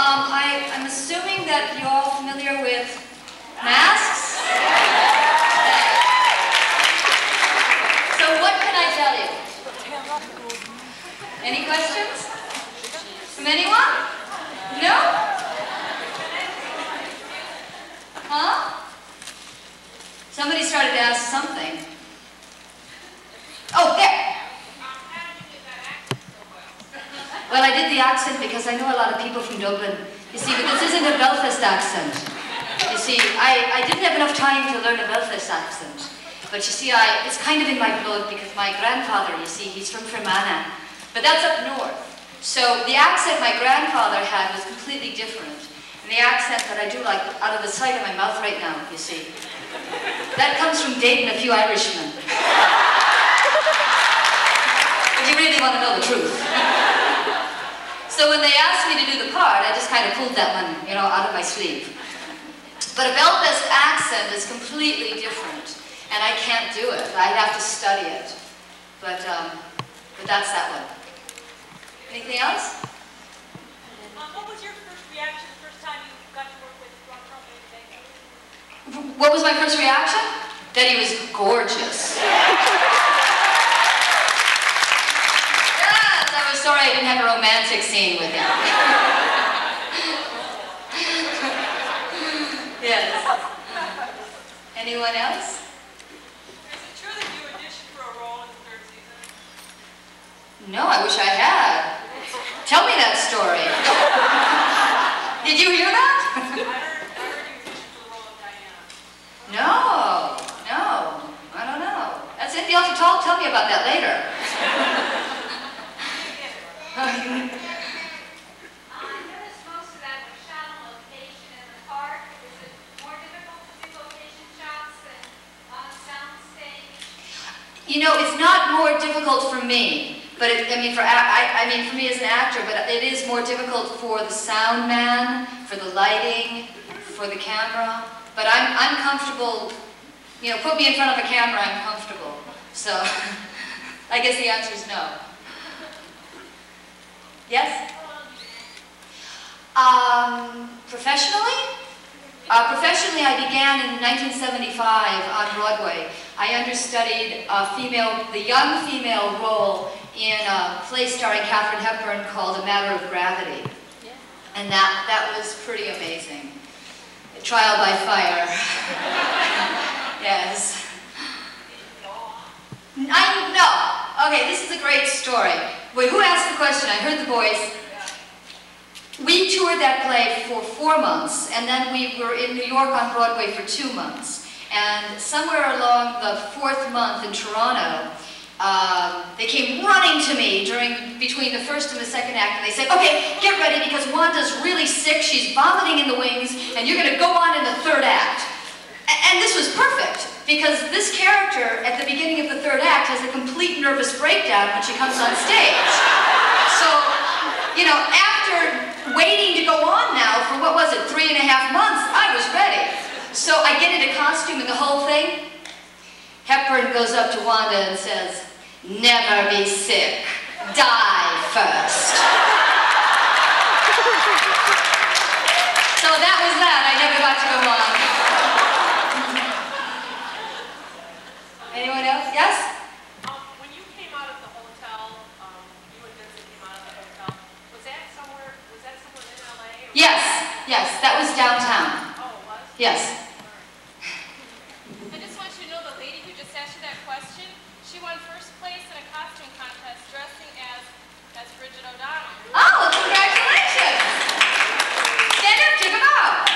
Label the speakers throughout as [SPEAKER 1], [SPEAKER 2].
[SPEAKER 1] I'm assuming that you're all familiar with masks? So what can I tell you? Any questions? From anyone? No? Huh? Somebody started to ask something. Oh, there! Well, I did the accent because I know a lot of people from Dublin. You see, but this isn't a Belfast accent. You see, I didn't have enough time to learn a Belfast accent. But you see, it's kind of in my blood because my grandfather, you see, he's from Fermanagh. But that's up north. So the accent my grandfather had was completely different. And the accent that I do like out of the side of my mouth right now, you see. That comes from dating a few Irishmen. If you really want to know the truth. So when they asked me to do the part, I just kind of pulled that one, you know, out of my sleeve. But a Belfast accent is completely different, and I can't do it. I'd have to study it. But that's that one. Anything else?
[SPEAKER 2] What was your first reaction the first time you got to work with Ron Trump?
[SPEAKER 1] What was my first reaction? That he was gorgeous. I was sorry I didn't have a romantic scene with him. Yes. Anyone else?
[SPEAKER 2] Is it true that you auditioned for a role in the 3rd season?
[SPEAKER 1] No, I wish I had. Tell me that story. Did you hear that?
[SPEAKER 2] I heard you auditioned for the role of Diana.
[SPEAKER 1] No, I don't know. That's it. You'll have to tell me about that later.
[SPEAKER 3] I noticed most of that was shot on location in the park. Is it more difficult to do location shots than on a sound stage?
[SPEAKER 1] You know, it's not more difficult for me, but I mean for me as an actor, but it is more difficult for the sound man, for the lighting, for the camera. But I'm comfortable. You know, put me in front of a camera, I'm comfortable. So, I guess the answer is no. Yes? Professionally? Professionally, I began in 1975 on Broadway. I understudied the young female role in a play starring Katharine Hepburn called A Matter of Gravity. And that was pretty amazing. Trial by fire. Yes. I know. Okay, this is a great story. Wait, who asked the question? I heard the voice. We toured that play for 4 months, and then we were in New York on Broadway for 2 months. And somewhere along the 4th month in Toronto, they came running to me between the 1st and the 2nd act, and they said, okay, get ready because Wanda's really sick, she's vomiting in the wings, and you're going to go on in the 3rd act. And this was perfect, because this character at the beginning of the 3rd act has a complete nervous breakdown when she comes on stage. So, you know, after waiting to go on now for, what was it, 3.5 months, I was ready. So I get into costume and the whole thing. Hepburn goes up to Wanda and says, never be sick, die first. So that was that, I never got to go on. Anyone else? Yes?
[SPEAKER 2] When you came out of the hotel, you and Vincent came out of the hotel, was that somewhere in LA?
[SPEAKER 1] Yes, that was downtown.
[SPEAKER 2] Oh, it was?
[SPEAKER 1] Yes.
[SPEAKER 4] I just want you to know the lady who just asked you that question, she won 1st place in a costume contest dressing as Brigit O'Donnell.
[SPEAKER 1] Oh, congratulations! Stand up, check them out.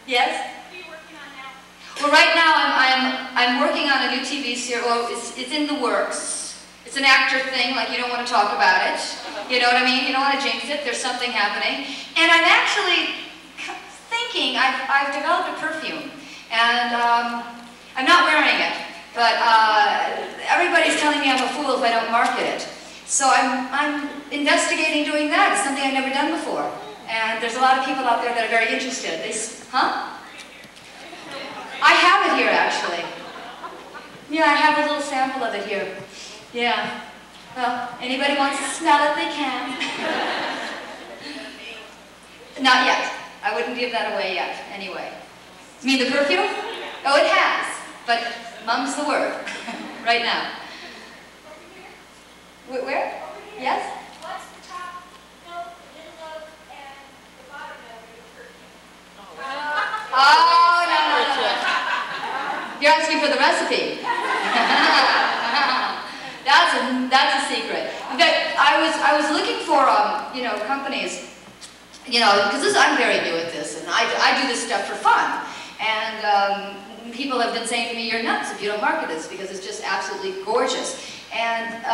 [SPEAKER 1] Yes?
[SPEAKER 3] What are you working on now?
[SPEAKER 1] Well, right now I'm working on a new TV series. Well, it's in the works. It's an actor thing, like you don't want to talk about it. You know what I mean? You don't want to jinx it. There's something happening. And I'm actually thinking I've developed a perfume, and I'm not wearing it. But everybody's telling me I'm a fool if I don't market it. So I'm investigating doing that. It's something I've never done before. And there's a lot of people out there that are very interested. Huh? I have it here, actually. Yeah, I have a little sample of it here. Yeah. Well, anybody wants to smell it, they can. Not yet. I wouldn't give that away yet, anyway. You mean the perfume? Oh, it has, but mum's the word right now. Where? Yes?
[SPEAKER 3] What's the top note, middle note, and the bottom note of your perfume?
[SPEAKER 1] Oh, no. You're asking for the recipe. That's a secret. In fact, I was looking for companies, because I'm very new at this, and I do this stuff for fun. And people have been saying to me, "You're nuts if you don't market this because it's just absolutely gorgeous." And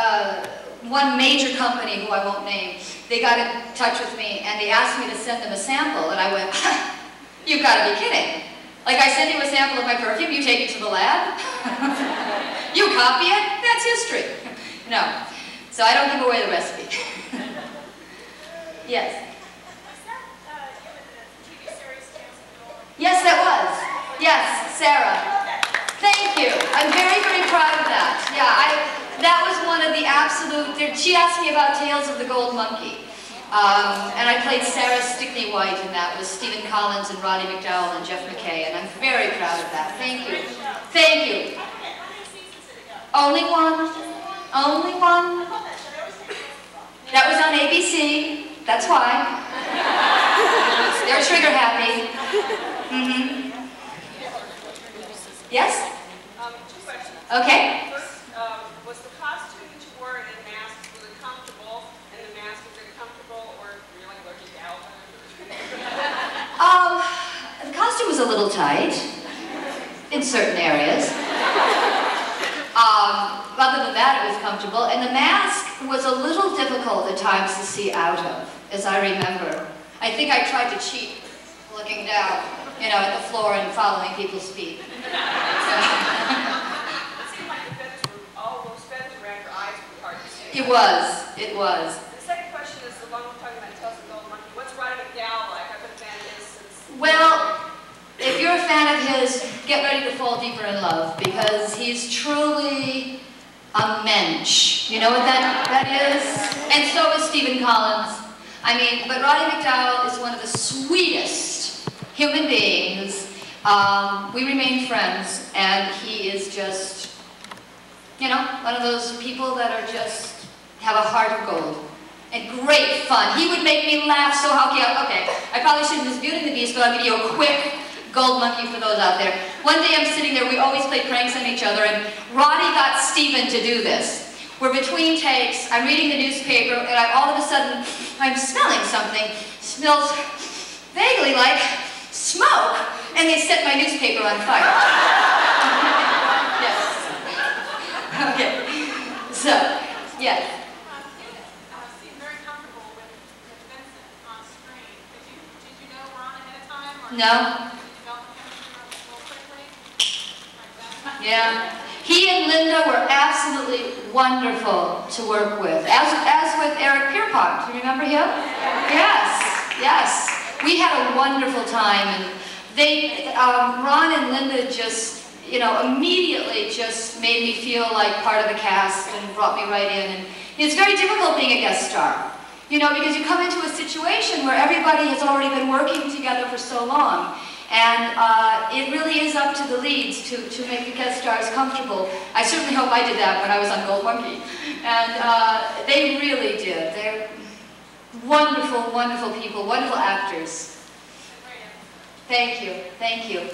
[SPEAKER 1] one major company, who I won't name, they got in touch with me and they asked me to send them a sample, and I went, "You've got to be kidding! Like, I send you a sample of my perfume, you take it to the lab, you copy it, that's history." No, so I don't give away the recipe. Yes. Yes, that was. Yes, Sarah. Thank you. I'm very, very proud of that. Yeah, that was one of the absolute. She asked me about Tales of the Gold Monkey, and I played Sarah Stickney White, and that was Stephen Collins and Roddy McDowell and Jeff McKay, and I'm very proud of that. Thank you. Thank you. Only one. Only one. That was on ABC. That's why. They're trigger happy. Mm-hmm. Yes?
[SPEAKER 2] Two questions.
[SPEAKER 1] Okay.
[SPEAKER 2] First, was the costume that you wore and masks, was it comfortable? And the mask, was it comfortable, or were you like allergic to alcohol?
[SPEAKER 1] The costume was a little tight in certain areas. Other than that, it was comfortable. And the mask was a little difficult at times to see out of, as I remember. I think I tried to cheat looking down, at the floor and following people's feet.
[SPEAKER 2] It seemed like the feathers were, all those feathers around your eyes were hard to see.
[SPEAKER 1] It was. It was.
[SPEAKER 2] The second question is the one we're talking about, Tales of the Gold Monkey. What's Roddy McDowell like? I've been a fan of his since...
[SPEAKER 1] Well, if you're a fan of his, get ready to fall deeper in love, because he's truly a mensch. You know what that is? And so is Stephen Collins. I mean, but Roddy McDowell is one of the sweetest human beings. We remain friends, and he is just, one of those people that are just, have a heart of gold. And great fun. He would make me laugh so hard. Okay, I probably shouldn't use Beauty and the Beast, but I'll give you a quick Gold Monkey for those out there. One day I'm sitting there, we always play pranks on each other, and Roddy got Stephen to do this. We're between takes, I'm reading the newspaper, and all of a sudden, I'm smelling something. Smells vaguely like smoke, and they set my newspaper on fire. Yes. Okay. So, yes.
[SPEAKER 4] Seemed very comfortable with Vincent on screen. Did you know Ron ahead of time? Or
[SPEAKER 1] No.
[SPEAKER 4] did you develop a chemistry real quickly? Like that?
[SPEAKER 1] Yeah. He and Linda were absolutely wonderful to work with, as with Eric Pierpont. Do you remember him? Yes, yes. We had a wonderful time, and Ron and Linda just, immediately just made me feel like part of the cast and brought me right in. And it's very difficult being a guest star, because you come into a situation where everybody has already been working together for so long. And it really is up to the leads to make the guest stars comfortable. I certainly hope I did that when I was on Gold Monkey. And they really did. They're wonderful, wonderful people, wonderful actors. Thank you. Thank you.